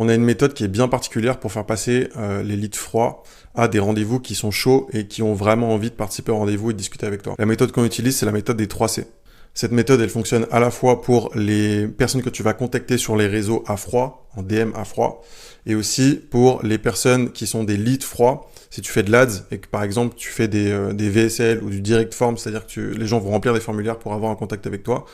On a une méthode qui est bien particulière pour faire passer les leads froids à des rendez-vous qui sont chauds et qui ont vraiment envie de participer au rendez-vous et de discuter avec toi. La méthode qu'on utilise, c'est la méthode des 3C. Cette méthode, elle fonctionne à la fois pour les personnes que tu vas contacter sur les réseaux à froid, en DM à froid, et aussi pour les personnes qui sont des leads froids. Si tu fais de l'ADS et que par exemple tu fais des VSL ou du direct form, c'est-à-dire que les gens vont remplir des formulaires pour avoir un contact avec toi,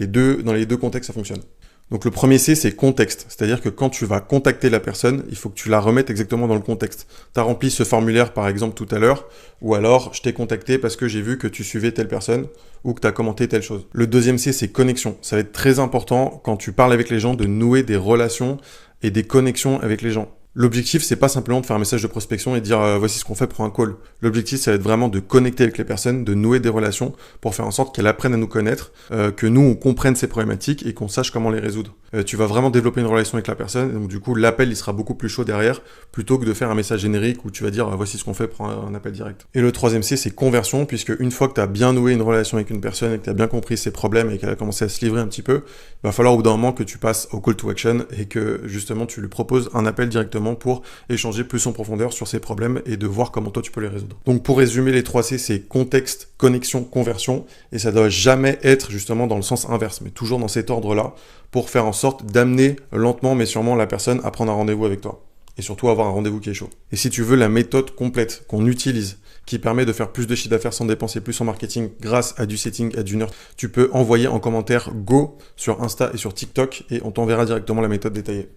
dans les deux contextes, ça fonctionne. Donc le premier C, c'est contexte. C'est-à-dire que quand tu vas contacter la personne, il faut que tu la remettes exactement dans le contexte. Tu as rempli ce formulaire par exemple tout à l'heure, ou alors je t'ai contacté parce que j'ai vu que tu suivais telle personne ou que tu as commenté telle chose. Le deuxième C, c'est connexion. Ça va être très important quand tu parles avec les gens de nouer des relations et des connexions avec les gens. L'objectif, c'est pas simplement de faire un message de prospection et de dire voici ce qu'on fait pour un call. L'objectif, ça va être vraiment de connecter avec les personnes, de nouer des relations pour faire en sorte qu'elles apprennent à nous connaître, que nous, on comprenne ces problématiques et qu'on sache comment les résoudre. Tu vas vraiment développer une relation avec la personne, et donc du coup, l'appel, il sera beaucoup plus chaud derrière, plutôt que de faire un message générique où tu vas dire voici ce qu'on fait pour un appel direct. Et le troisième C, c'est conversion, puisque une fois que tu as bien noué une relation avec une personne et que tu as bien compris ses problèmes et qu'elle a commencé à se livrer un petit peu, il va falloir au bout d'un moment que tu passes au call to action et que justement tu lui proposes un appel directement pour échanger plus en profondeur sur ses problèmes et de voir comment toi tu peux les résoudre. Donc pour résumer, les 3 C, c'est contexte, connexion, conversion, et ça doit jamais être justement dans le sens inverse, mais toujours dans cet ordre-là, pour faire en sorte d'amener lentement mais sûrement la personne à prendre un rendez-vous avec toi. Et surtout avoir un rendez-vous qui est chaud. Et si tu veux la méthode complète qu'on utilise, qui permet de faire plus de chiffre d'affaires sans dépenser plus en marketing grâce à du setting, à du nerd, tu peux envoyer en commentaire Go sur Insta et sur TikTok et on t'enverra directement la méthode détaillée.